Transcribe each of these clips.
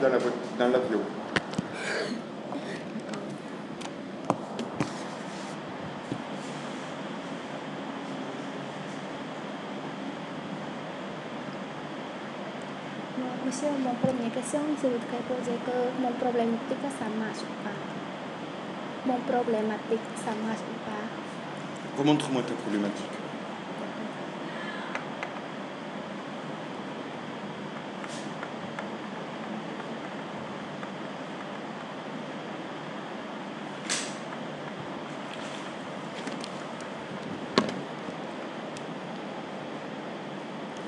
dans l'avion. Monsieur, mon première question, je voudrais poser que mon problématique, ça marche ou pas. Mon problématique, ça marche ou pas. Remontre-moi ta problématique.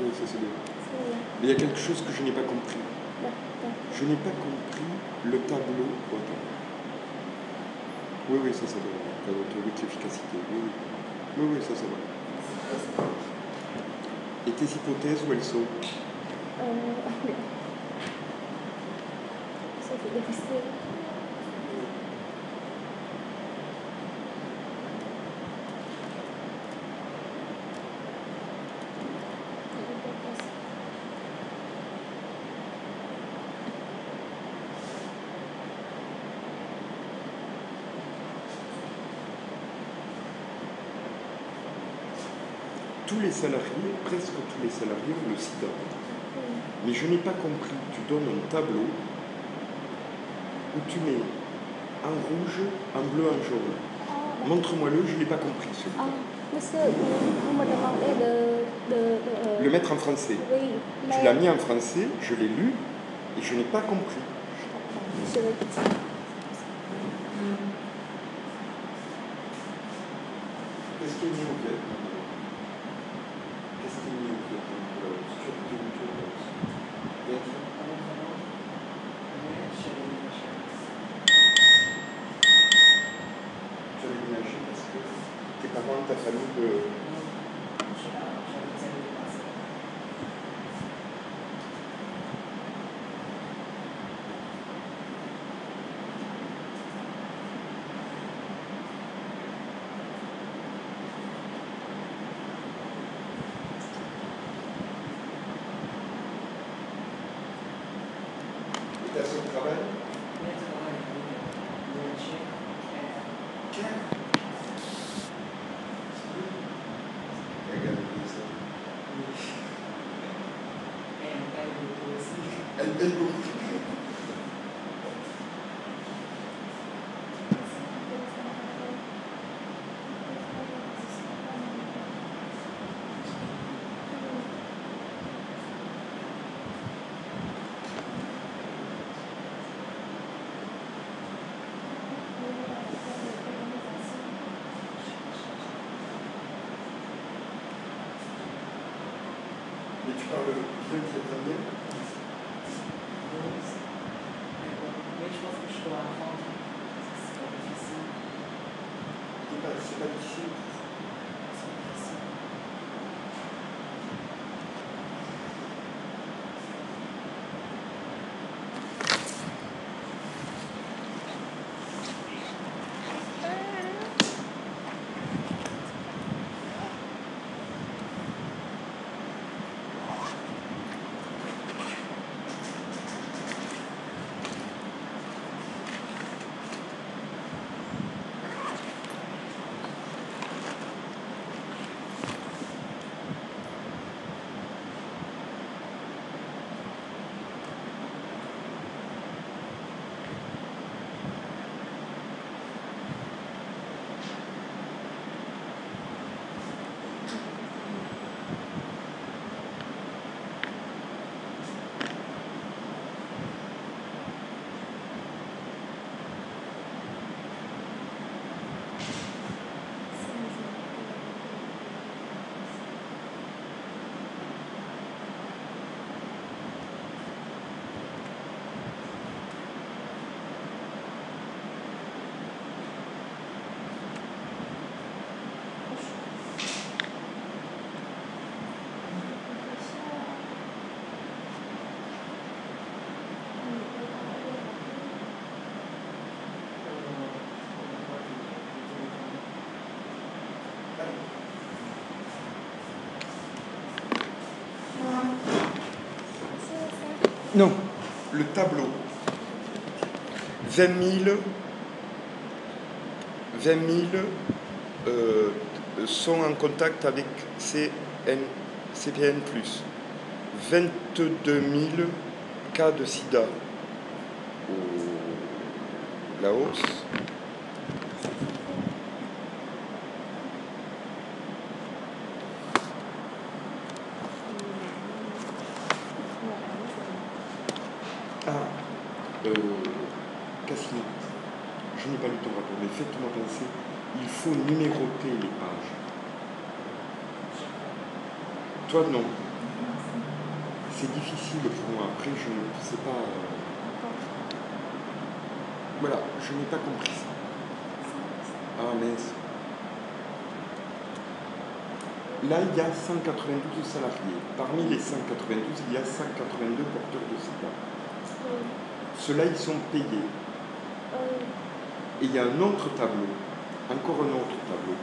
Oui, ça c'est bien. Mais il y a quelque chose que je n'ai pas compris. Je n'ai pas compris le tableau. Oui, oui, ça va. Avec l'efficacité. Oui, oui, ça va. Et tes hypothèses, où elles sont? C'est difficile. Tous les salariés, presque tous les salariés ont le sida. Mais je n'ai pas compris, tu donnes un tableau où tu mets en rouge, en bleu, en jaune. Montre-moi-le, je n'ai pas compris celui-là. Monsieur, vous me demandez de... Le mettre en français. Oui. Mais... Tu l'as mis en français, je l'ai lu et je n'ai pas compris. Je vais... Qu'est-ce qui est mis au Vietnam? Qu'est-ce qui est mis au Vietnam? Tu as déménagé parce que tes parents, ta famille... T'as son travail? Elle paye beaucoup. Et tu parles bien vietnamien? Mais je pense que je dois apprendre. C'est pas difficile. C'est pas difficile. Non. le tableau. 20 000 sont en contact avec CPN+. 22 000 cas de sida au Laos. Cassini, je n'ai pas lu ton rapport, mais faites-moi penser, il faut numéroter les pages. Toi, non. C'est difficile pour moi. Après, je ne sais pas. Voilà, je n'ai pas compris ça. Ah, mince. Là, il y a 192 salariés. Parmi les 192, il y a 182 porteurs de sida. Ceux-là, ils sont payés. Et il y a un autre tableau, encore un autre tableau.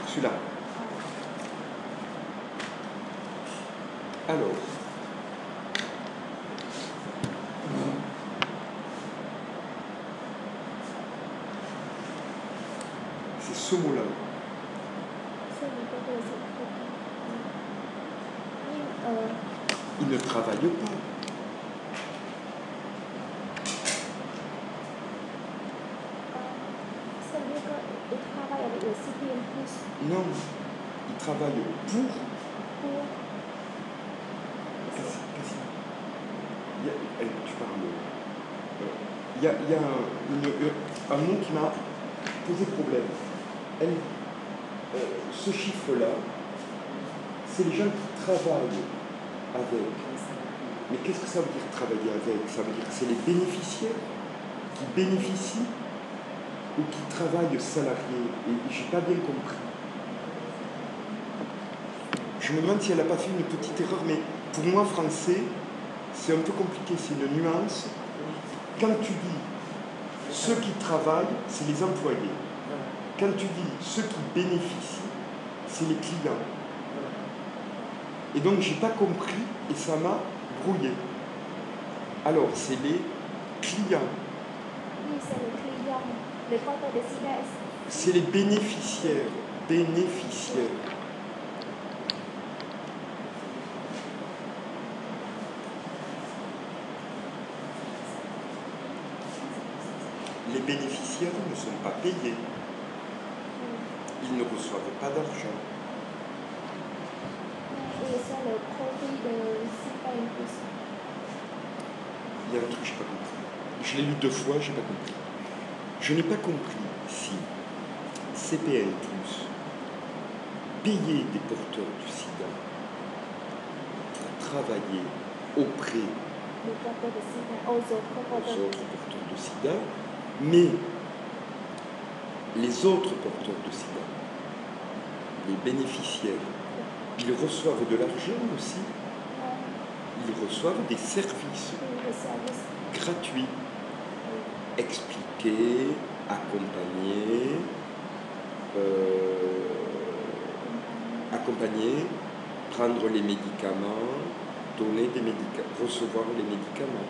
Celui-là. Alors, c'est ce mot-là. Il ne travaille pas. Non, il travaille pour. Tu parles. Il y a un mot qui m'a posé problème. Ce chiffre-là, c'est les gens qui travaillent avec. Mais qu'est-ce que ça veut dire travailler avec? Ça veut dire que c'est les bénéficiaires qui bénéficient ou qui travaillent salariés. Et je n'ai pas bien compris. Je me demande si elle n'a pas fait une petite erreur, mais pour moi, français, c'est un peu compliqué, c'est une nuance. Quand tu dis ceux qui travaillent, c'est les employés. Quand tu dis ceux qui bénéficient, c'est les clients. Et donc, je n'ai pas compris et ça m'a brouillé. Alors, c'est les clients. Oui, c'est les clients. Les porteurs de sida. C'est les bénéficiaires. Bénéficiaires. Les bénéficiaires ne sont pas payés. Ils ne reçoivent pas d'argent. Et c'est le produit de CPN+. Il y a un truc que je n'ai pas compris. Je l'ai lu 2 fois, je n'ai pas compris. Je n'ai pas compris si CPN+, payait des porteurs du sida pour travailler auprès Les porteurs de sida, aux autres porteurs de sida, mais les autres porteurs de sida, les bénéficiaires, ils reçoivent de l'argent aussi. Ils reçoivent des services gratuits. Expliquer, accompagner, prendre les médicaments, donner des médicaments, recevoir les médicaments.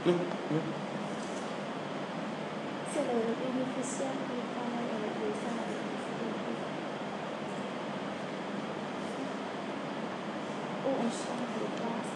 Non, non. C'est le bénéficiaire qui travaille avec les salariés. Ou on change de place.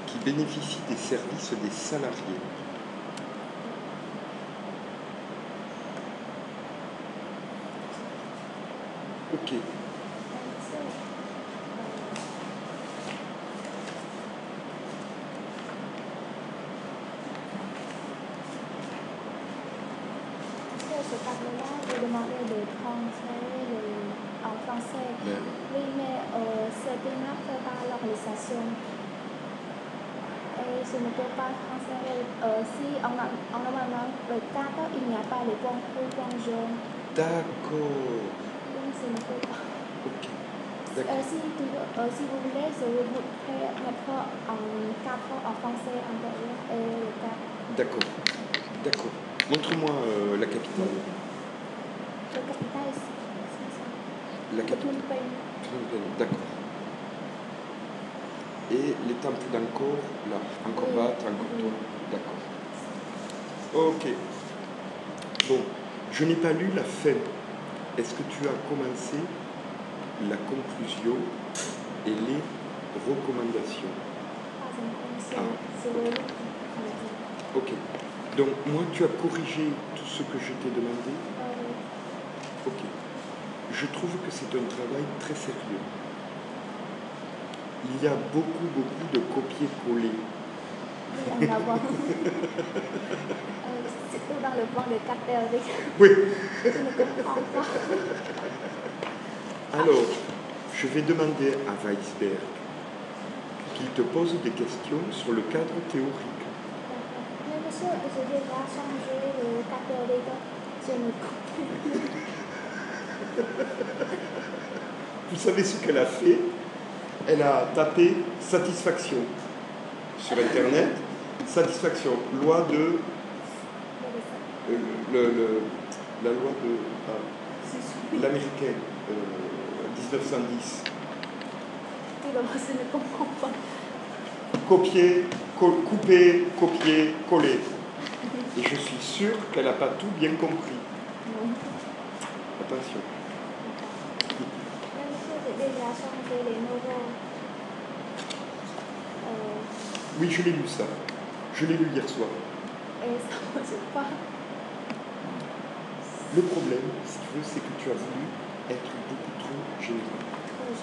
Qui bénéficient des services des salariés. Ok. Ce tableau-là, je demandais de translater en français. Ben, Oui, mais ce film ne fait pas la réalisation. Et je ne peux pas translater. Si en normalement, le cadre, il n'y a pas les points rouges, points jaunes. d'accord. Donc, je ne peux pas. Ok. D'accord. Si vous voulez, je vais vous mettre en cadre en français, en anglais et le cadre. D'accord. D'accord. Montre-moi la capitale. Le capital, c'est ça. La capitale. Phnom Penh. Phnom Penh, d'accord. Et les temples d'Angkor, là, Angkor Wat, Angkor Thom, d'accord. Ok. Bon, je n'ai pas lu la fin. Est-ce que tu as commencé la conclusion et les recommandations? Pas encore, Ah, je vais le Ok. Donc, moi, tu as corrigé tout ce que je t'ai demandé? Ok. Je trouve que c'est un travail très sérieux. Il y a beaucoup de copier-coller. Oui, en avant. Surtout dans le plan de cartel. Oui. Je ne comprends pas. Alors, je vais demander à Weisberg qu'il te pose des questions sur le cadre théorique. Mais monsieur, j'ai déjà changé le cartel. Je ne comprends pas. Vous savez ce qu'elle a fait? Elle a tapé satisfaction sur Internet. Satisfaction, loi de... la loi de l'américaine, 1910. Je ne comprends pas. Copier, couper, copier, coller. Et je suis sûr qu'elle n'a pas tout bien compris. Non. Attention. Mais monsieur, j'ai déjà changé les nouveaux. Oui, je l'ai lu ça. Je l'ai lu hier soir. Et ça ne marche pas. Le problème, si tu veux, c'est que tu as voulu être beaucoup trop général.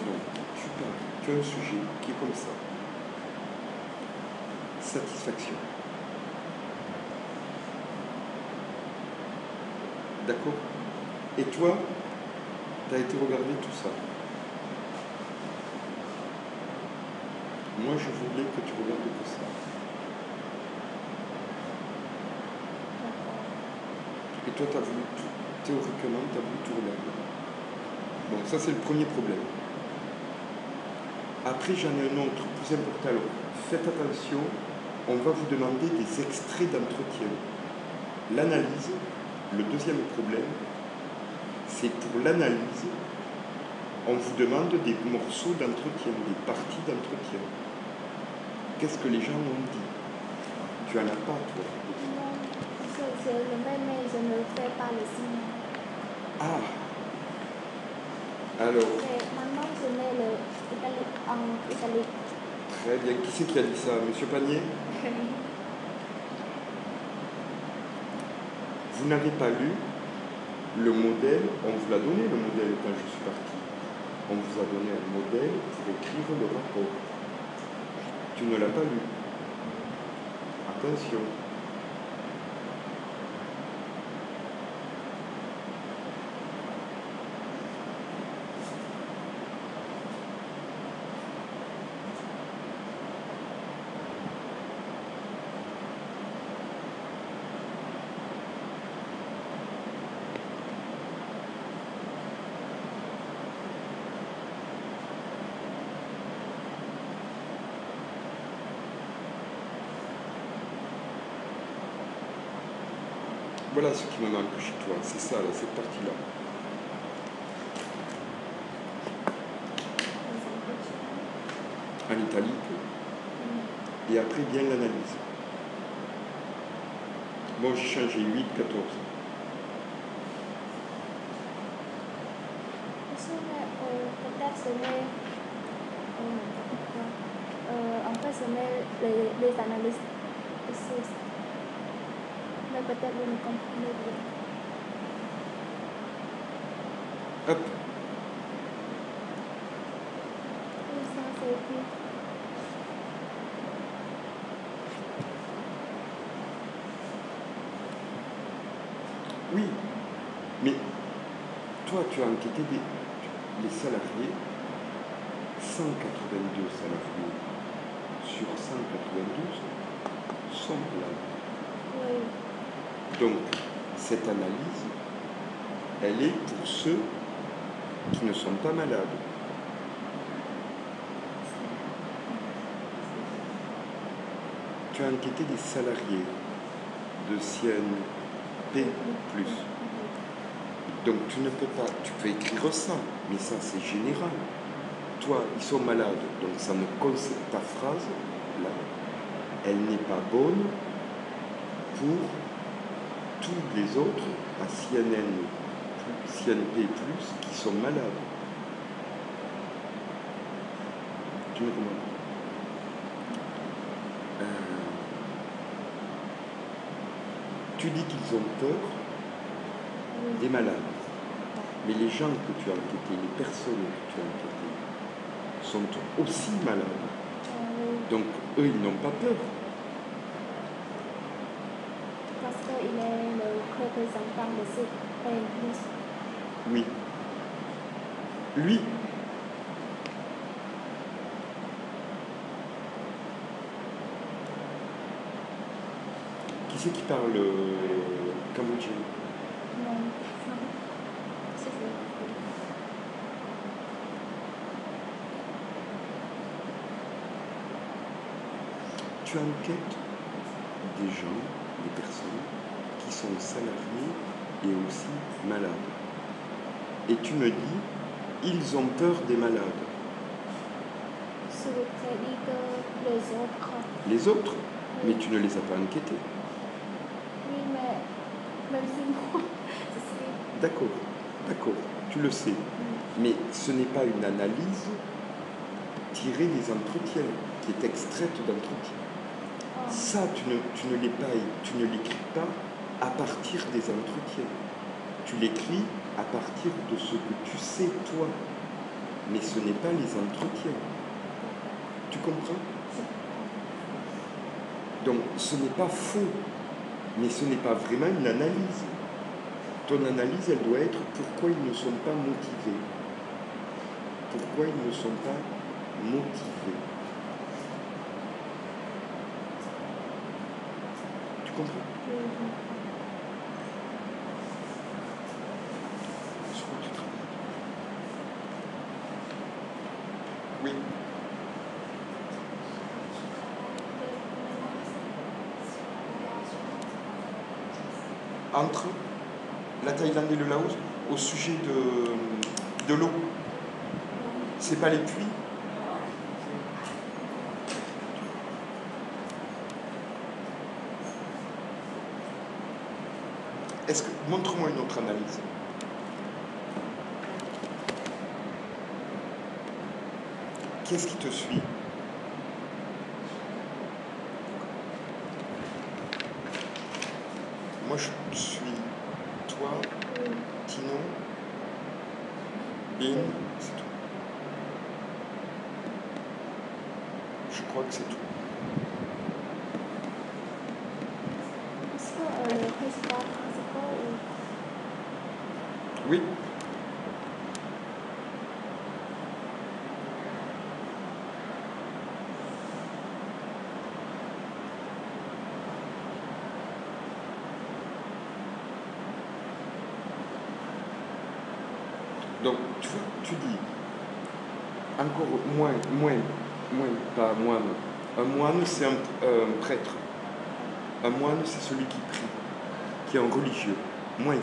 Donc, tu as un sujet qui est comme ça. Satisfaction. D'accord? Et toi, tu as été regarder tout ça. Moi, je voulais que tu regardes tout ça. Et toi, tu as voulu tout, théoriquement, tu as voulu tout regarder. Bon, ça, c'est le premier problème. Après, j'en ai un autre, plus important. Alors, faites attention, on va vous demander des extraits d'entretien. L'analyse, le deuxième problème, c'est pour l'analyse, on vous demande des morceaux d'entretien, des parties d'entretien. Qu'est-ce que les gens ont dit? Tu en as pas, toi? Non, c'est le même, mais je ne fais pas le signe. Ah. Alors. Mais maintenant, je mets le italique en italique. Très bien. Qui c'est qui a dit ça? Monsieur Panier? Vous n'avez pas lu le modèle, on vous l'a donné le modèle quand je suis parti. On vous a donné un modèle pour écrire le rapport. Tu ne l'as pas lu. Attention. Voilà ce qui me manque chez toi, c'est ça, là, cette partie-là. En italique. Et après, bien l'analyse. Bon, j'ai changé 8, 14. Peut-être je mets. En fait, je mets les analyses ici. Mais peut-être vous ne comprenez bien. Hop. Oui, mais toi, tu as enquêté les salariés, 182 salariés sur 192 sont malades. Oui. Donc, cette analyse, elle est pour ceux qui ne sont pas malades. Tu as enquêté des salariés de CNP+. Donc tu ne peux pas, tu peux écrire ça, mais ça c'est général. Toi, ils sont malades, donc ça ne concerne ta phrase, là, elle n'est pas bonne pour tous les autres à CNP+, qui sont malades. Tu me comprends? Tu dis qu'ils ont peur des malades. Mais les gens que tu as enquêtés, les personnes que tu as enquêtées, sont aussi malades. Donc, eux, ils n'ont pas peur. Parce qu'il est le représentant de ce pays. Oui. Lui, qui c'est qui parle cambodgien? Non, non. C'est vrai. Tu enquêtes des gens, des personnes qui sont salariés et aussi malades. Et tu me dis, ils ont peur des malades. Je voudrais dire que les autres. Les autres? Oui. Mais tu ne les as pas enquêtés. Oui, mais même si moi, je sais. D'accord, tu le sais. Mais ce n'est pas une analyse tirée des entretiens, qui est extraite d'entretien. Ça, tu ne l'écris pas à partir des entretiens. Tu l'écris à partir de ce que tu sais, toi. Mais ce n'est pas les entretiens. Tu comprends? Donc, ce n'est pas faux, mais ce n'est pas vraiment une analyse. Ton analyse, elle doit être pourquoi ils ne sont pas motivés. Pourquoi ils ne sont pas motivés. Tu comprends? Sur quoi tu travailles? Oui. Entre la Thaïlande et le Laos, au sujet de l'eau. C'est pas les puits? Montre-moi une autre analyse. Qu'est-ce qui te suit? Moi, je suis toi, Tino, Bin, c'est tout. Je crois que c'est tout. Est-ce que le président principal Oui. Donc, tu vois, tu dis, encore pas moine. Un moine, c'est un prêtre. Un moine, c'est celui qui prie, qui est un religieux. Moins,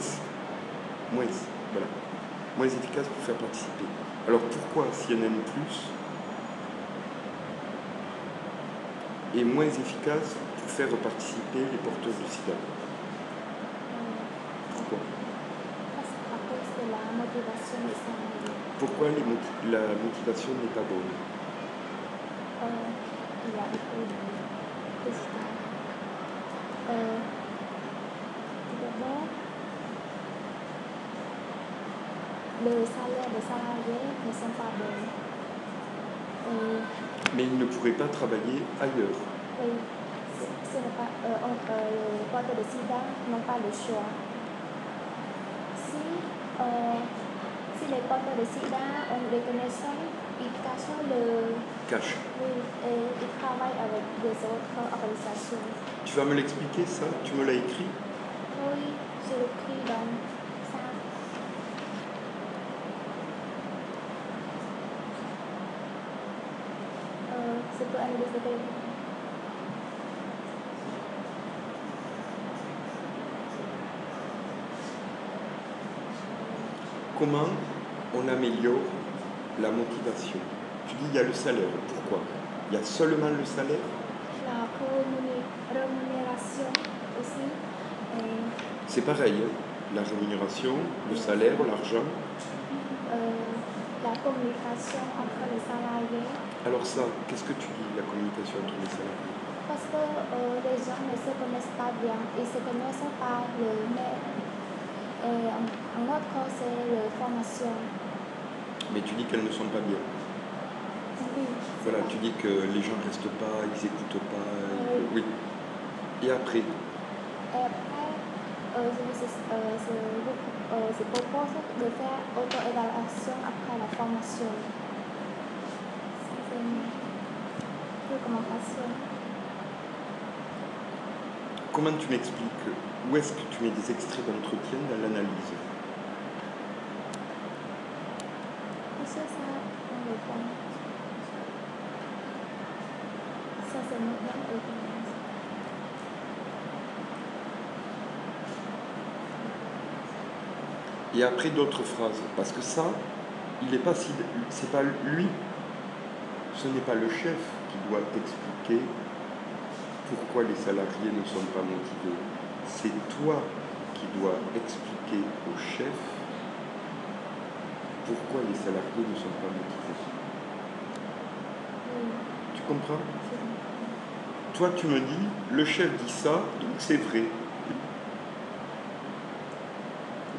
voilà. Moins efficace pour faire participer. Alors pourquoi CNN+, est moins efficace pour faire participer les porteurs du sida? Pourquoi? à cause de la motivation des salariés. Pourquoi la motivation n'est pas bonne? Il y a beaucoup de présidents. Tout d'abord, le salaire des salariés ne sont pas bons. Mais il ne pourrait pas travailler ailleurs. Oui, ce n'est pas, les porteurs de sida n'ont pas le choix. Si les porteurs de sida ont des connaissances, ils cachent Cache. oui, et ils travaillent avec des autres organisations. Tu vas me l'expliquer ça? Tu me l'as écrit? Oui, je l'écris dans ça. C'est pour analyser le Comment on améliore la motivation? Tu dis il y a le salaire. Pourquoi? Il y a seulement le salaire? la rémunération aussi. C'est pareil, hein? La rémunération, le salaire, l'argent. La communication entre les salariés. Alors ça, qu'est-ce que tu dis, la communication entre les salariés? Parce que les gens ne se connaissent pas bien, ils se connaissent par le mail. Et en autre cas, c'est la formation. Mais tu dis qu'elles ne sont pas bien. Oui. Voilà, tu dis que les gens ne restent pas, ils n'écoutent pas. Oui. Et après? Et après, je propose de faire auto-évaluation après la formation. Ça, c'est une recommandation. Comment tu m'expliques? Où est-ce que tu mets des extraits d'entretien dans l'analyse? C'est ça, on répond. Ça, c'est notre réponse. Et après d'autres phrases. Parce que ça, il n'est pas si. C'est pas lui. Ce n'est pas le chef qui doit t'expliquer pourquoi les salariés ne sont pas motivés. C'est toi qui dois expliquer au chef pourquoi les salariés ne sont pas motivés. Oui. Tu comprends? Toi, tu me dis, le chef dit ça, donc c'est vrai.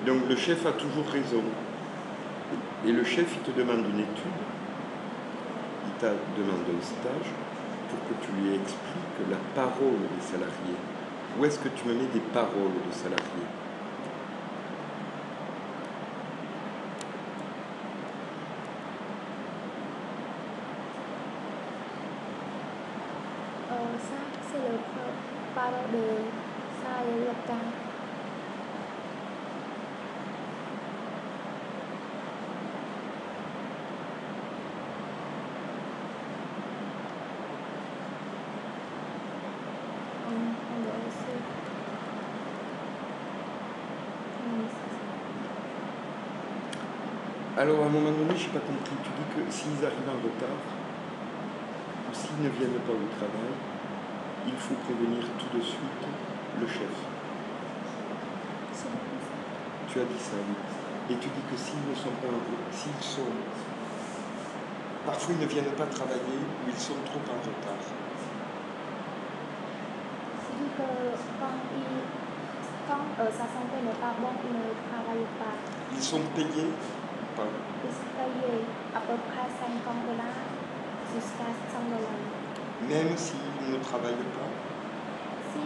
Donc le chef a toujours raison. Et le chef, il te demande une étude, il te demande un stage pour que tu lui expliques la parole des salariés. Où est-ce que tu me mets des paroles de salariés? Ça, c'est le parole de salarié local. Alors à un moment donné, je n'ai pas compris. Tu dis que s'ils arrivent en retard, ou s'ils ne viennent pas au travail, il faut prévenir tout de suite le chef. Tu as dit ça, oui. Et tu dis que s'ils ne sont pas s'ils sont. Parfois ils ne viennent pas travailler ou ils sont trop en retard. C'est-à-dire que quand sa santé n'est pas bonne, ils ne travaillent pas. Ils sont payés ou pas? Ils sont payés à peu près 50 $ jusqu'à 100 $. Même s'ils ne travaillent pas? Si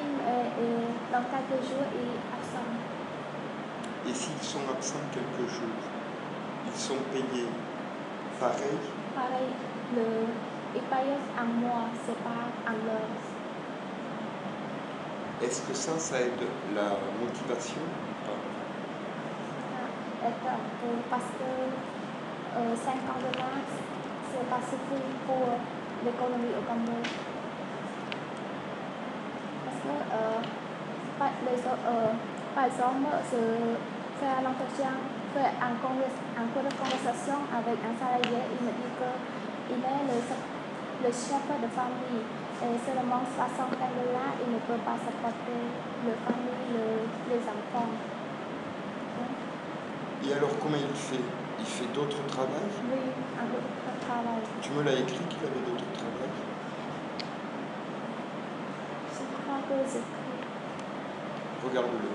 dans quelques jours, ils sont absents. Et s'ils sont absents quelques jours, ils sont payés pareil? Pareil, ils payent en mois, c'est pas en heure. Est-ce que ça aide la motivation ou pas? Ça aide un peu parce que 50 $, c'est pas suffisant pour l'économie au Cambodge. Parce que, par exemple, faire l'entretien, faire un cours de conversation avec un salarié, il me dit qu'il est le chef de famille. Et seulement 60 $, il ne peut pas supporter la famille, les enfants. Et alors comment il fait? Il fait d'autres travaux? Oui, un autre travail. Tu me l'as écrit qu'il avait d'autres travaux? Je crois que j'écris. Regarde-le.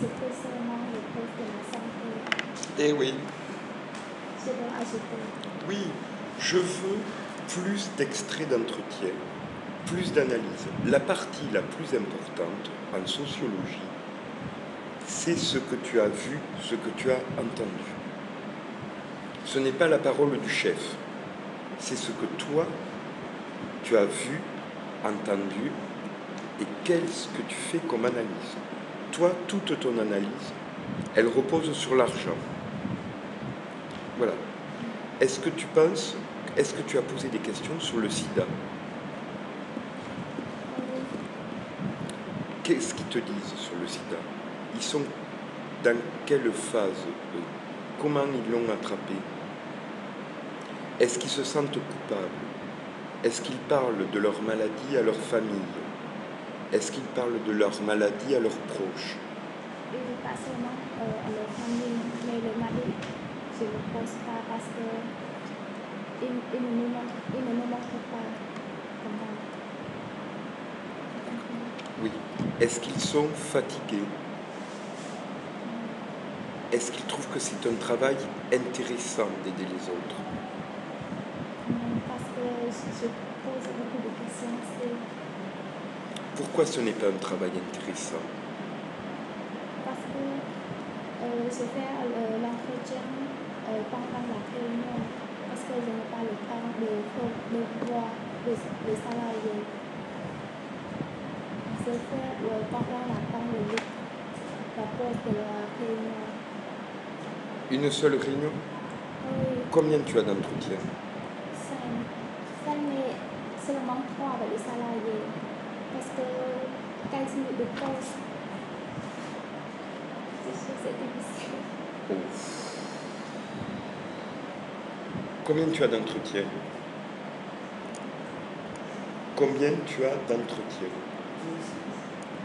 C'était seulement le poste de la santé. Eh oui, Je dois ajouter. oui, je veux plus d'extraits d'entretien, plus d'analyse. La partie la plus importante en sociologie, c'est ce que tu as vu, ce que tu as entendu. Ce n'est pas la parole du chef, c'est ce que toi, tu as vu, entendu, et qu'est-ce que tu fais comme analyse. Toi, toute ton analyse, elle repose sur l'argent. Voilà. Est-ce que tu penses, est-ce que tu as posé des questions sur le sida? Oui. Qu'est-ce qu'ils te disent sur le sida? Ils sont dans quelle phase? Comment ils l'ont attrapé? Est-ce qu'ils se sentent coupables? Est-ce qu'ils parlent de leur maladie à leur famille? Est-ce qu'ils parlent de leur maladie à leurs proches? Et pas seulement à leur famille, mais le mari, je ne pense pas parce que il ne nous montre pas comment. Oui. Est-ce qu'ils sont fatigués? Est-ce qu'ils trouvent que c'est un travail intéressant d'aider les autres? Parce que je pose beaucoup de questions. Pourquoi ce n'est pas un travail intéressant? Parce que je fais l'entretien pendant la réunion, parce que je n'ai pas le temps de voir les salariés. Je fais pendant la temps de la pause de la réunion. Une seule réunion? Oui, Combien tu as d'entretiens? 5 mais seulement 3 avec les salariés, parce que 15 minutes de pause, c'est difficile. Oh. Combien tu as d'entretiens? Combien tu as d'entretiens?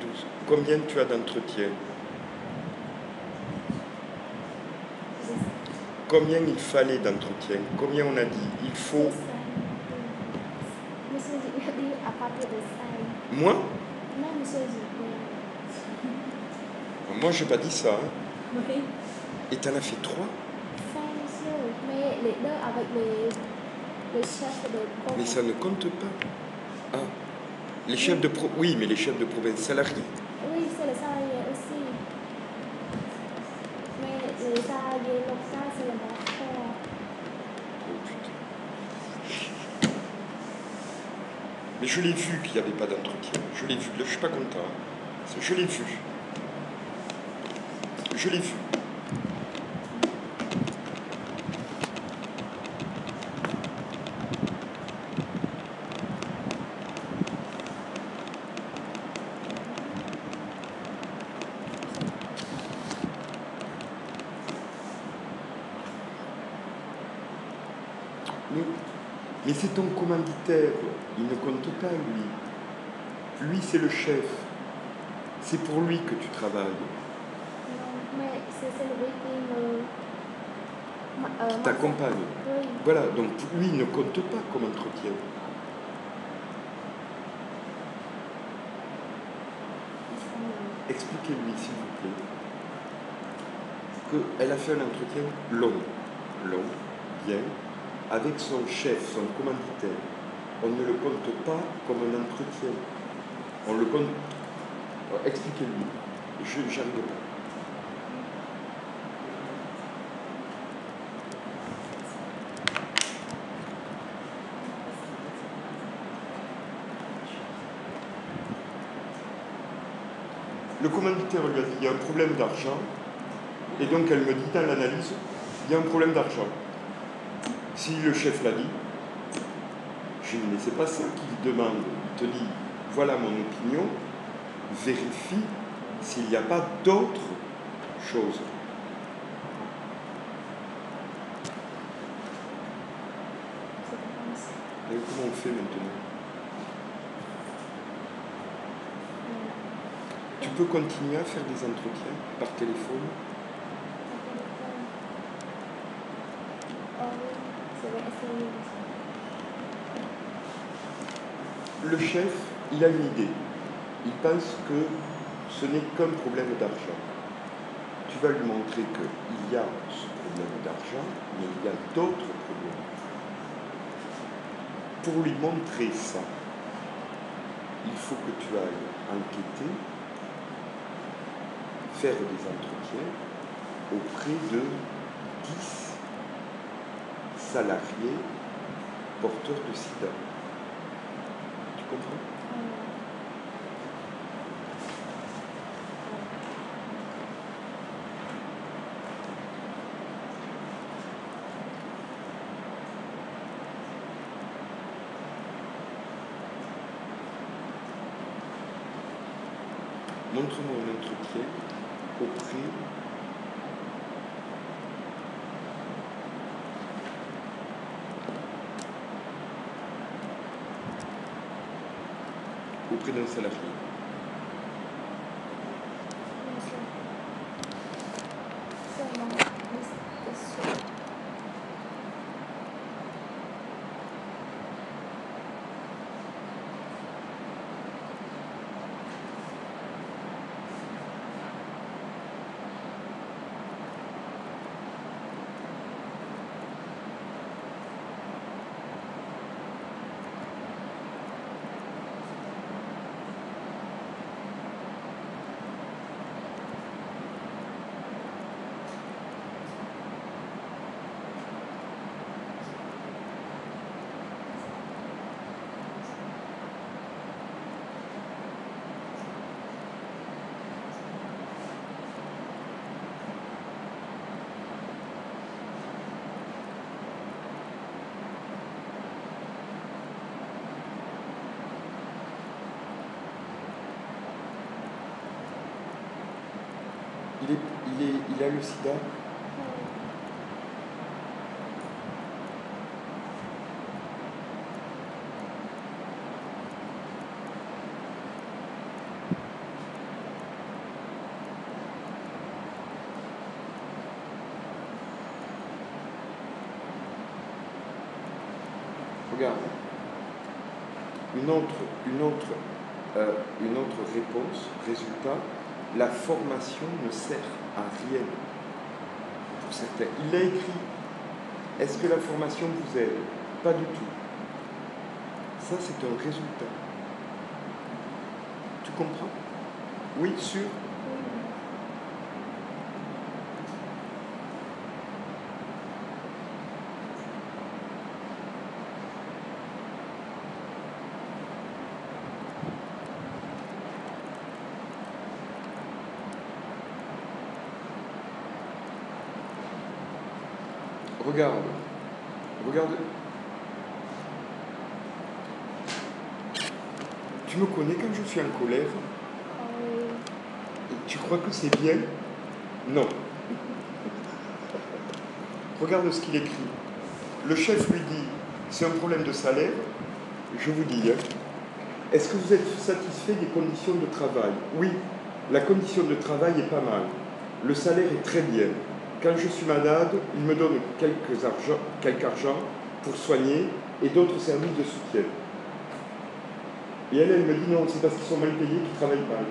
12. Combien tu as d'entretiens? Combien il fallait d'entretiens? Combien on a dit? Il faut... Monsieur Dupé a dit à partir de 5. Moi? Non, monsieur Dupé. Moi, je n'ai pas dit ça. Hein. Oui. Et tu en as fait 3? 5, monsieur. Mais les deux avec les chefs de province. Mais ça ne compte pas. Ah, les chefs de province... Oui, mais les chefs de province salariés. Oui, c'est les salariés aussi. Mais les salariés locaux, c'est le master. Oh putain. Mais je l'ai vu qu'il n'y avait pas d'entretien. Je l'ai vu. Là, je ne suis pas content. Hein. Je l'ai vu. Je l'ai vu. Mais c'est ton commanditaire, il ne compte pas, lui. Lui, c'est le chef. C'est pour lui que tu travailles. Non, mais c'est celui qui t'accompagne. Oui. Voilà, donc lui, il ne compte pas comme entretien. Expliquez-lui, s'il vous plaît, qu'elle a fait un entretien long, bien, avec son chef, son commanditaire. On ne le compte pas comme un entretien. On le compte... Expliquez-lui. Je n'arrive pas. Le commanditaire lui a dit, il y a un problème d'argent. Et donc elle me dit dans l'analyse, il y a un problème d'argent. Si le chef l'a dit, je dis, mais c'est pas ça qu'il demande. Il te dit, voilà mon opinion, vérifie s'il n'y a pas d'autres choses. Et comment on fait maintenant? Tu peux continuer à faire des entretiens par téléphone? Le chef, il a une idée. Il pense que ce n'est qu'un problème d'argent. tu vas lui montrer qu'il y a ce problème d'argent, mais il y a d'autres problèmes. Pour lui montrer ça, il faut que tu ailles enquêter, faire des entretiens auprès de 10 salariés porteurs de sida. Tu comprends? Montre-moi un entretien auprès d'un salarié. Il a le sida. Regarde. Une autre réponse, résultat, la formation ne sert à rien pour certains. Il l'a écrit. Est-ce que la formation vous aide? Pas du tout. Ça, c'est un résultat. Tu comprends? Oui, sûr. Regarde. Tu me connais quand je suis en colère? Et tu crois que c'est bien? Non. Regarde ce qu'il écrit. Le chef lui dit, c'est un problème de salaire. Je vous dis, est-ce que vous êtes satisfait des conditions de travail? Oui, la condition de travail est pas mal. Le salaire est très bien. Quand je suis malade, il me donne quelque argent pour soigner et d'autres services de soutien. Et elle me dit non, c'est parce qu'ils sont mal payés qu'ils travaillent mal.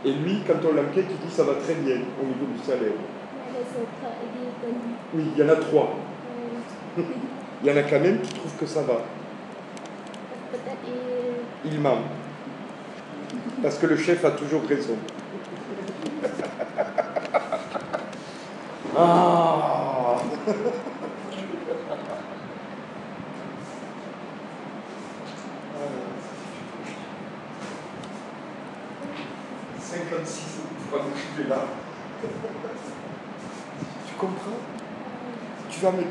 Et lui, quand on l'enquête, il dit ça va très bien au niveau du salaire. Oui, il y en a 3. Il y en a quand même qui trouvent que ça va. Il ment. Parce que le chef a toujours raison. Ah 56, tu vas m'écrire là. Tu comprends? Tu vas me dire,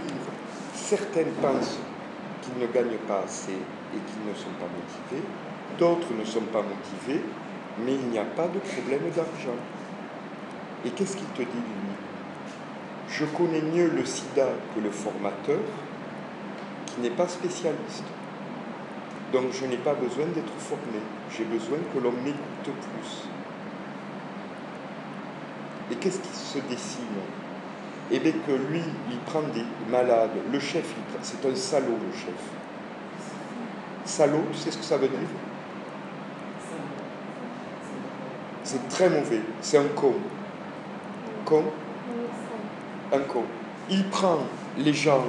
certaines pensent qu'ils ne gagnent pas assez et qu'ils ne sont pas motivés, d'autres ne sont pas motivés, mais il n'y a pas de problème d'argent. Et qu'est-ce qu'il te dit, lui? Je connais mieux le sida que le formateur, qui n'est pas spécialiste. Donc je n'ai pas besoin d'être formé, j'ai besoin que l'on m'écoute plus. Et qu'est-ce qui se dessine? Eh bien que lui, il prend des malades. Le chef, c'est un salaud, le chef. Salaud, tu sais ce que ça veut dire? C'est très mauvais, c'est un con. con? Oui, c'est Un con. Il prend les gens,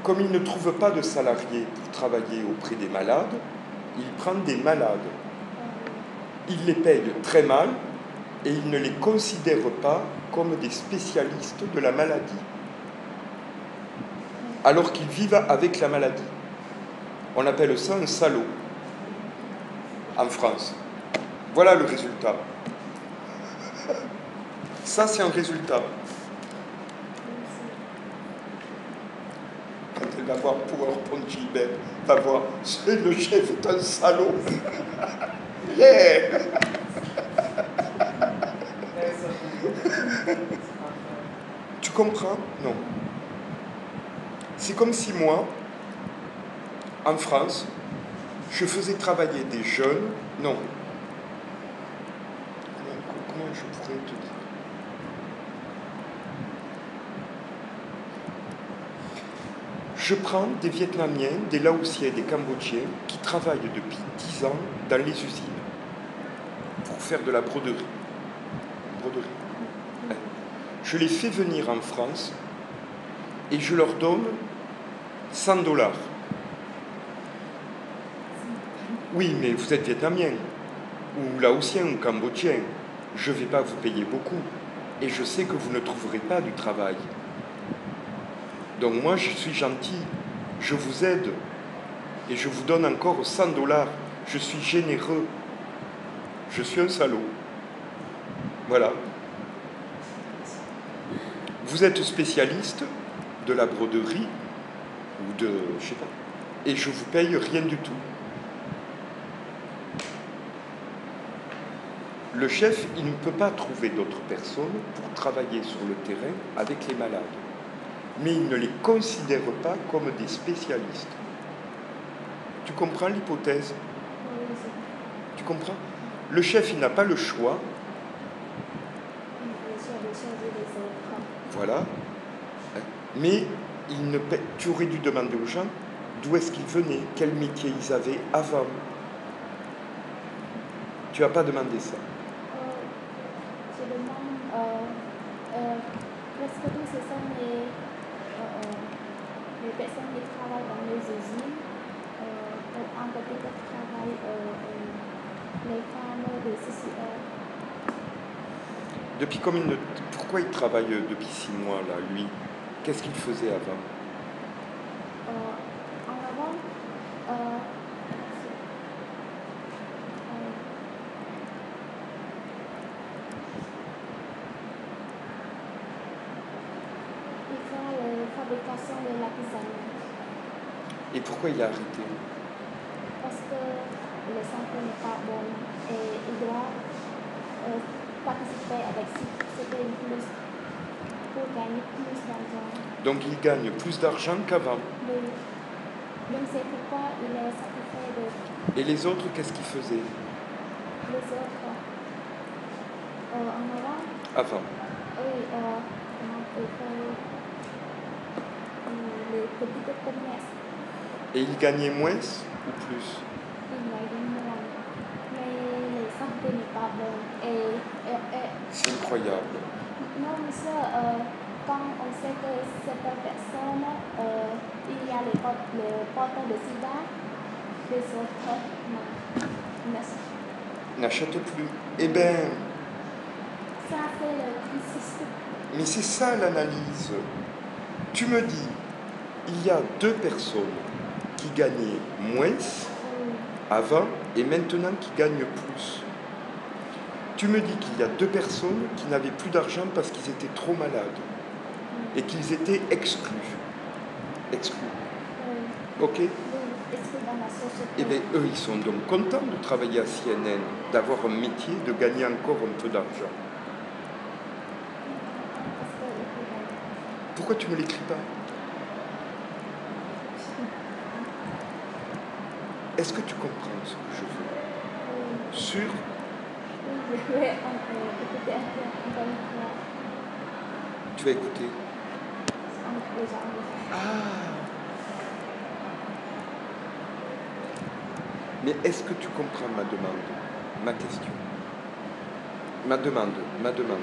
comme il ne trouve pas de salariés pour travailler auprès des malades, il prend des malades. Il les paye très mal et il ne les considère pas comme des spécialistes de la maladie, alors qu'ils vivent avec la maladie. On appelle ça un salaud en France. Voilà le résultat. Ça, c'est un résultat. Quand elle va voir PowerPoint Gilbert, va voir, c'est le chef est un salaud. Yeah. Tu comprends? Non. C'est comme si moi, en France, je faisais travailler des jeunes. Non. Comment je pourrais te dire? Je prends des Vietnamiens, des Laotiens, des Cambodgiens qui travaillent depuis 10 ans dans les usines pour faire de la broderie. Je les fais venir en France et je leur donne $100. Oui, mais vous êtes Vietnamien, ou Laotien, ou Cambodgien. Je ne vais pas vous payer beaucoup. Et je sais que vous ne trouverez pas du travail. Donc moi, je suis gentil. Je vous aide. Et je vous donne encore $100. Je suis généreux. Je suis un salaud. Voilà. Vous êtes spécialiste de la broderie, ou de, je sais pas, et je vous paye rien du tout. Le chef, il ne peut pas trouver d'autres personnes pour travailler sur le terrain avec les malades. Mais il ne les considère pas comme des spécialistes. Tu comprends l'hypothèse? Tu comprends? Le chef, il n'a pas le choix. Voilà. Mais il ne paie... tu aurais dû demander aux gens d'où est-ce qu'ils venaient, quel métier ils avaient avant. Tu n'as pas demandé ça. Je demande presque tous ce sont les personnes qui travaillent dans les usines, en petit qui travaillent les femmes de CCR. Depuis combien de... Pourquoi il travaille depuis 6 mois, là, lui? Qu'est-ce qu'il faisait avant? En avant, il fait la fabrication de l'artisanat. Et pourquoi il a arrêté? Parce que le santé n'est pas bon et il doit participer avec CPI Plus pour gagner plus d'argent. Donc il gagne plus d'argent qu'avant. Oui. Donc c'est pourquoi il est satisfait de... Et les autres, qu'est-ce qu'ils faisaient? Les autres, en avant, Avant. oui, il fait les petits commerces. Et il gagnait moins ou plus? Il gagne moins. Mais la santé n'est pas bonne. Et C'est incroyable. non, monsieur, quand on sait que cette personne, il y a les porteurs de sida, les autres N'achète plus. Eh bien, ça fait le crise. mais c'est ça l'analyse. Tu me dis, il y a 2 personnes qui gagnaient moins avant et maintenant qui gagnent plus. Tu me dis qu'il y a 2 personnes qui n'avaient plus d'argent parce qu'ils étaient trop malades et qu'ils étaient exclus. Ok? Eh bien, eux, ils sont donc contents de travailler à CNN, d'avoir un métier, de gagner encore un peu d'argent. Pourquoi tu ne me l'écris pas? Est-ce que tu comprends ce que je veux? Sûr? Oui, je vais écouter encore une fois. Tu vas écouter? Déjà. Ah! Mais est-ce que tu comprends ma demande, ma question? ma demande, non, ma demande.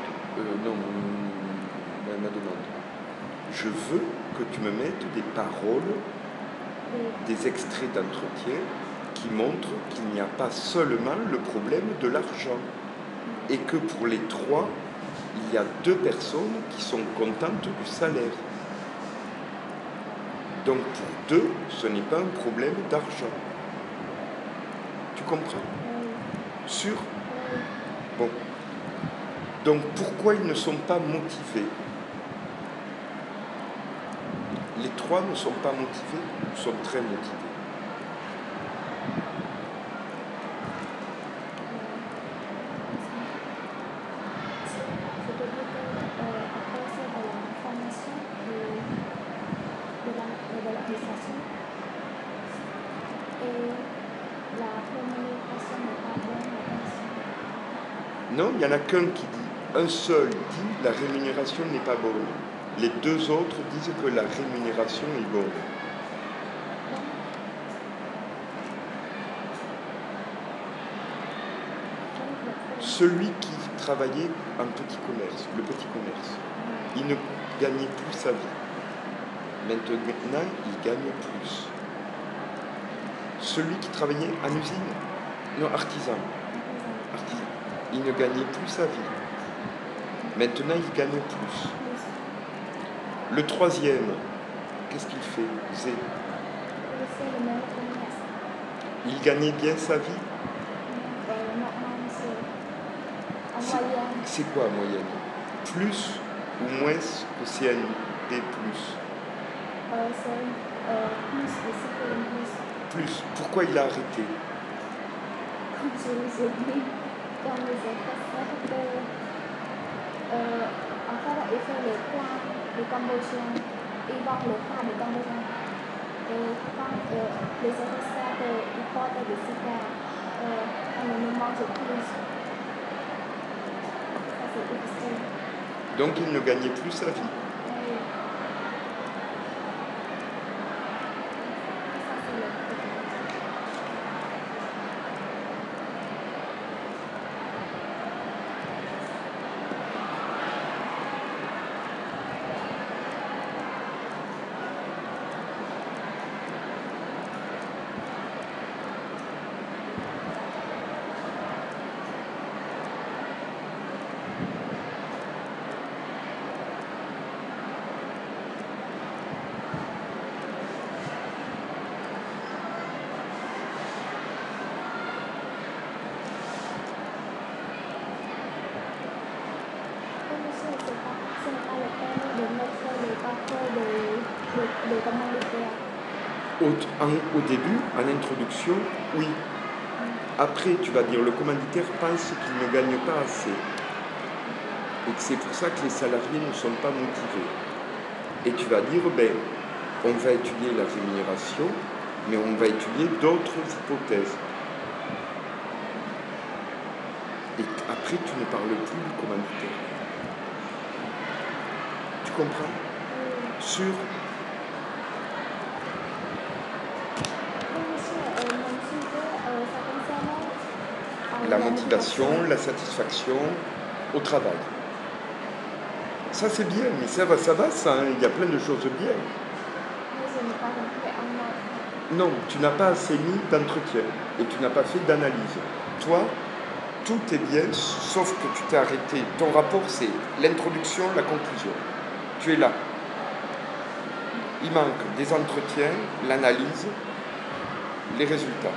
Je veux que tu me mettes des paroles, des extraits d'entretien qui montrent qu'il n'y a pas seulement le problème de l'argent et que pour les trois, il y a 2 personnes qui sont contentes du salaire. Donc pour 2, ce n'est pas un problème d'argent. Tu comprends? Sûr? Bon. Donc pourquoi ils ne sont pas motivés? Les 3 ne sont pas motivés ou sont très motivés? Non, il n'y en a qu'un qui dit, un seul dit la rémunération n'est pas bonne. Les 2 autres disent que la rémunération est bonne. Celui qui travaillait en petit commerce, le petit commerce, il ne gagnait plus sa vie. Maintenant, il gagne plus. Celui qui travaillait en usine, non, artisan, il ne gagnait plus sa vie. Maintenant, il gagne plus. Le 3e, qu'est-ce qu'il fait? Zé. Il gagnait bien sa vie? C'est quoi moyenne? Plus ou moins que CNP+? Plus. Pourquoi il a arrêté? Comme je vous ai dit, dans les autres en fait, il fait les plats du Cambodgien, il vend les plats du Cambodgien. Et quand les autres savent qu'ils portent des cigares, on ne mange plus. Ça, c'est difficile. Donc il ne gagnait plus sa vie. Oui. Ça, c'est le problème. Ce n'est pas le peine de mettre les papiers de commanditaires. Au début, en introduction, oui. Après, tu vas dire, le commanditaire pense qu'il ne gagne pas assez. Et que c'est pour ça que les salariés ne sont pas motivés. Et tu vas dire, on va étudier la rémunération, mais on va étudier d'autres hypothèses. Et après, tu ne parles plus du commanditaire. Tu comprends? Sûr? La motivation, la satisfaction au travail. Ça c'est bien, mais ça va, ça, hein. Il y a plein de choses bien. Non, tu n'as pas assez mis d'entretien et tu n'as pas fait d'analyse. Toi, tout est bien, sauf que tu t'es arrêté. Ton rapport, c'est l'introduction, la conclusion. Tu es là. Il manque des entretiens, l'analyse, les résultats.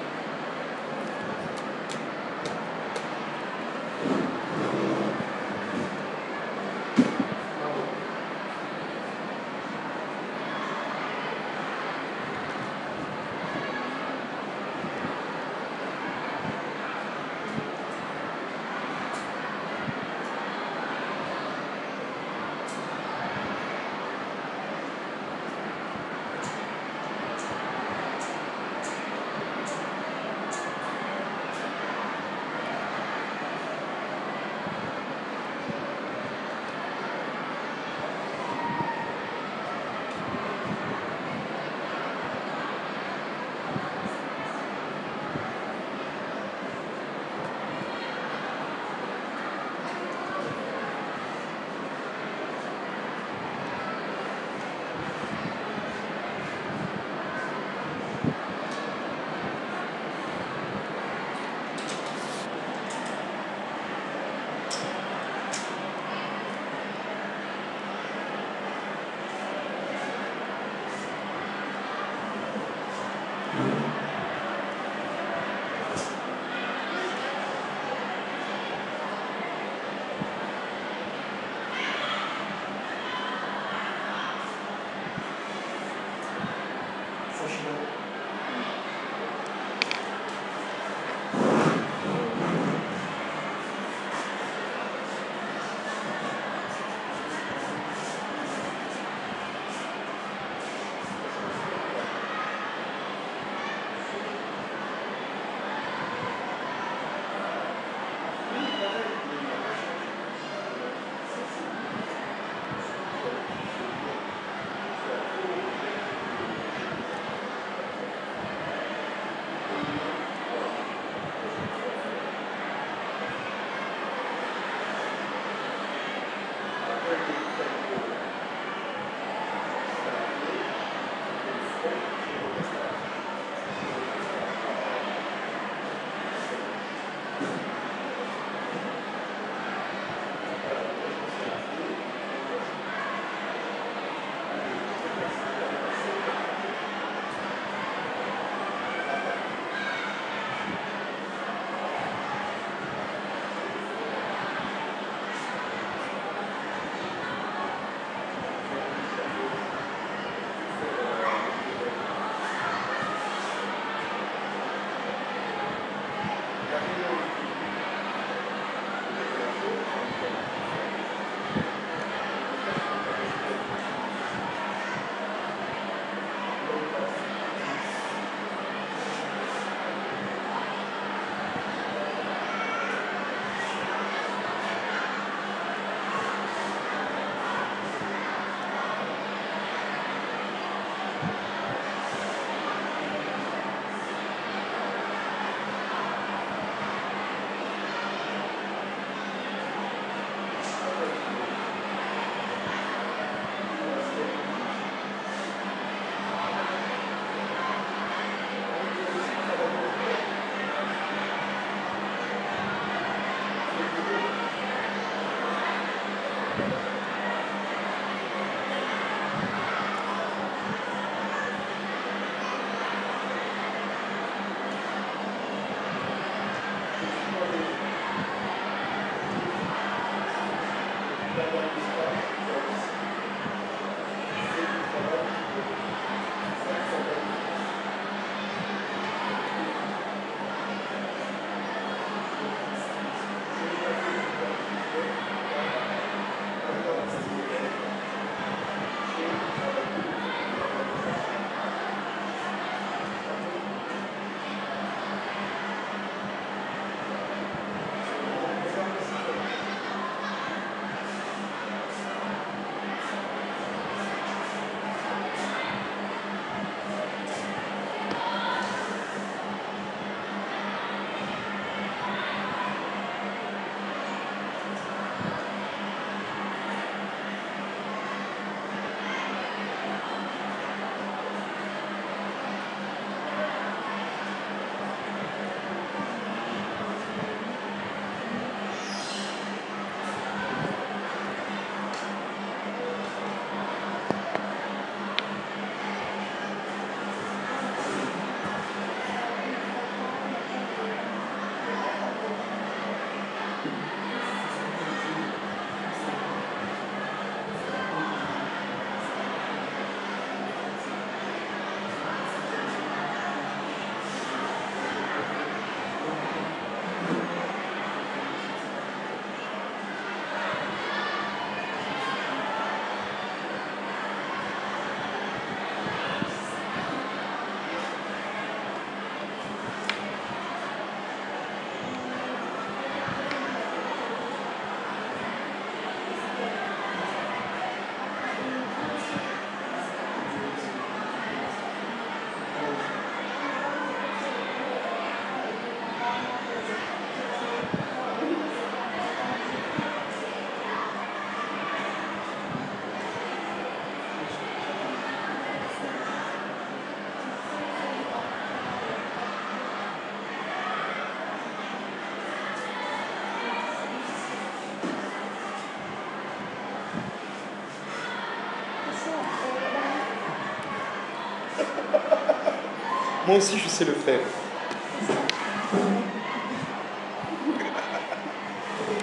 Moi aussi, je sais le faire.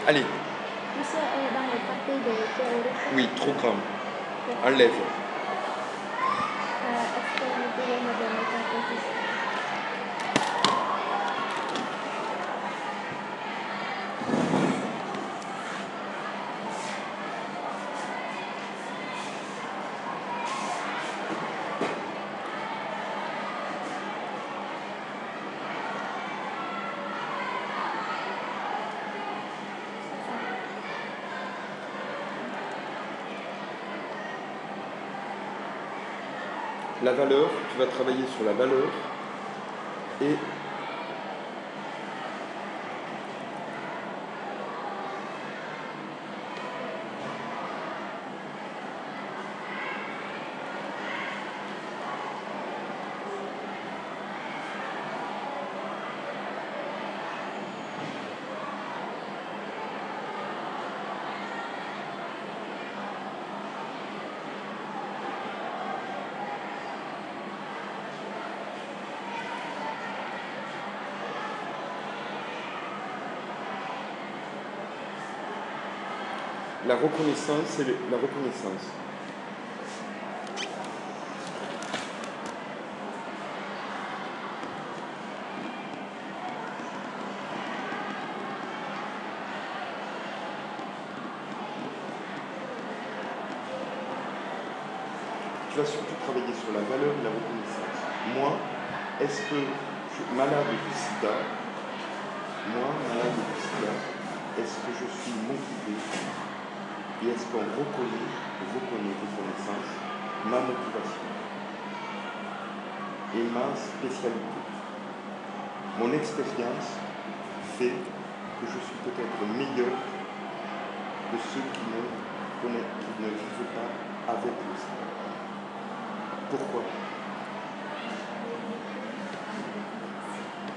Allez. Monsieur est dans le parti de théorie. Oui, trop grand. Enlève. Est-ce que vous pouvez me donner quelques questions? La valeur, tu vas travailler sur la valeur et la reconnaissance, c'est la reconnaissance. Tu vas surtout travailler sur la valeur et la reconnaissance. Moi, est-ce que je suis malade du sida? Moi, malade du sida, est-ce que je suis motivé? Et est-ce qu'on reconnaît reconnaissance, ma motivation et ma spécialité? Mon expérience fait que je suis peut-être meilleur que ceux qui ne vivent pas avec le sida. Pourquoi?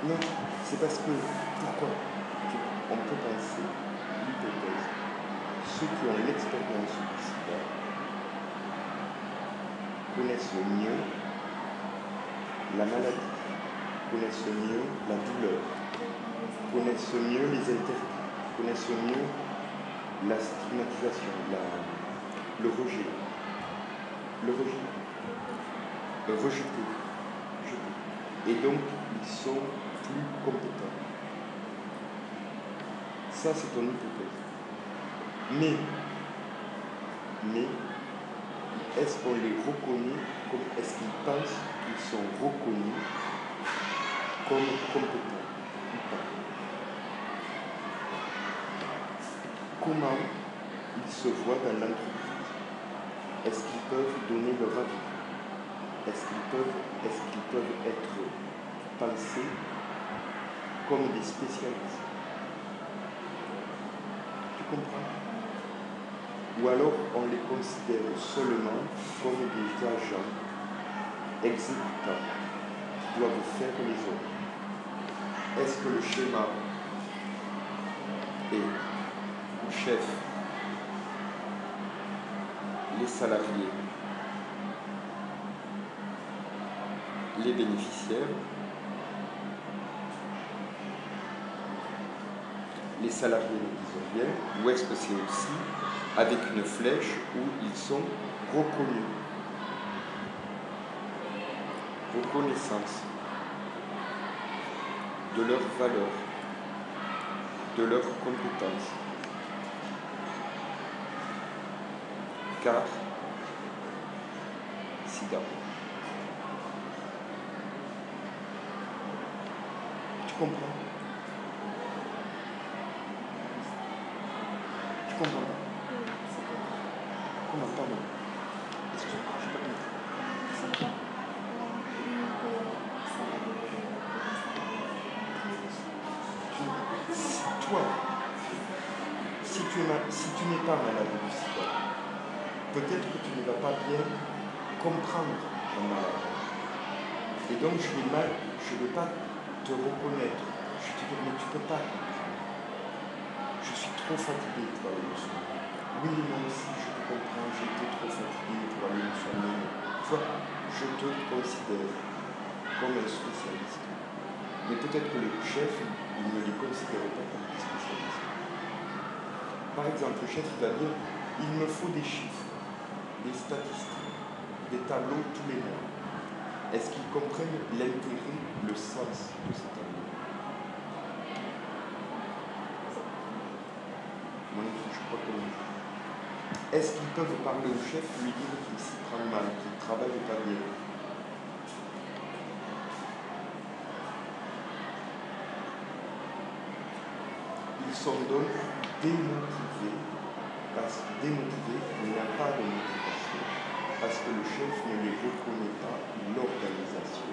Non, c'est parce que, pourquoi? On peut penser l'hypothèse. Ceux qui ont l'expérience du sida connaissent le mieux la maladie, connaissent le mieux la douleur, connaissent mieux les interdits, connaissent mieux la stigmatisation, le rejet. Le rejet. Rejeté. Et donc, ils sont plus compétents. Ça, c'est ton hypothèse. Mais, est-ce qu'on les reconnaît comme, est-ce qu'ils pensent qu'ils sont reconnus comme compétents ou pas? Comment ils se voient dans l'entreprise? Est-ce qu'ils peuvent donner leur avis? Est-ce qu'ils peuvent être pensés comme des spécialistes? Tu comprends? Ou alors on les considère seulement comme des agents exécutants qui doivent faire les ordres. Est-ce que le schéma est le chef, les salariés, les bénéficiaires, les salariés ne disent rien, ou est-ce que c'est aussi avec une flèche où ils sont reconnus? Reconnaissance de leur valeur, de leurs compétences. Car SIDA. Tu comprends? Tu comprends? Comment, pardon? Excuse-moi, je n'ai pas compris. Toi, si tu n'es pas malade du sida, peut-être que tu ne vas pas bien comprendre ton maladie. Et donc je vais pas te reconnaître. Je te dis, mais tu ne peux pas comprendre. Je suis trop fatigué pour aller me soigner. Oui, moi aussi, je te comprends, j'ai été trop fatigué pour aller me soigner. Tu vois, je te considère comme un spécialiste. Mais peut-être que le chef, il ne les considère pas comme des spécialistes. Par exemple, le chef va dire, il me faut des chiffres, des statistiques, des tableaux tous les mois. Est-ce qu'ils comprennent l'intérêt, le sens de ces tableaux? Moi, je crois que non. Est-ce qu'ils peuvent parler au chef, lui dire qu'il s'y prend mal, qu'il ne travaille pas bien? Ils sont donc démotivés, il n'y a pas de motivation, parce que le chef ne les reconnaît pas, l'organisation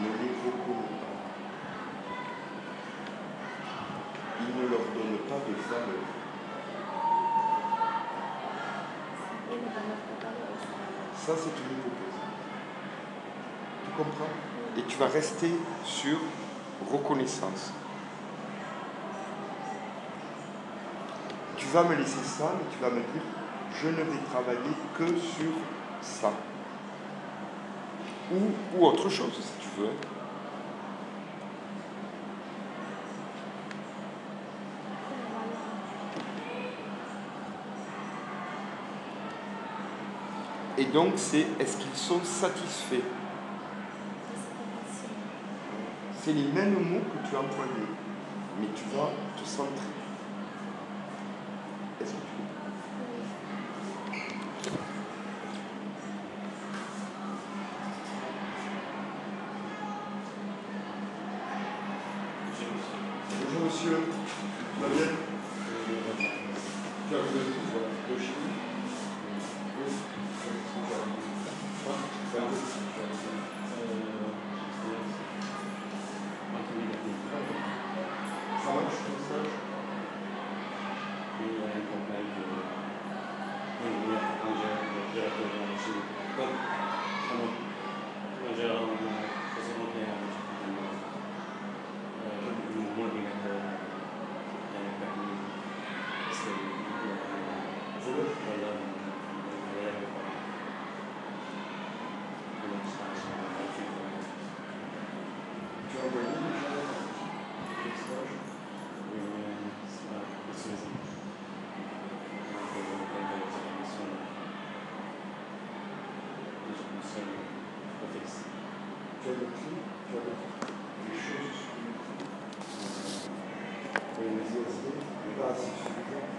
ne les reconnaît pas. Il ne leur donne pas de valeur. Ça, c'est une hypothèse. Tu comprends? Et tu vas rester sur reconnaissance. Tu vas me laisser ça, mais tu vas me dire, je ne vais travailler que sur ça. Ou autre chose, si tu veux. Et donc, est-ce qu'ils sont satisfaits? C'est les mêmes mots que tu as employés, mais tu vas te centrer. Est-ce que tu comprends? Bonjour monsieur, tu vas bien? Tu as vu le chien? Ça marche comme ça? Tu as envoyé déjà le message? Tu as le clé, tu as les choses sur le clé. Vas-y, vas-y.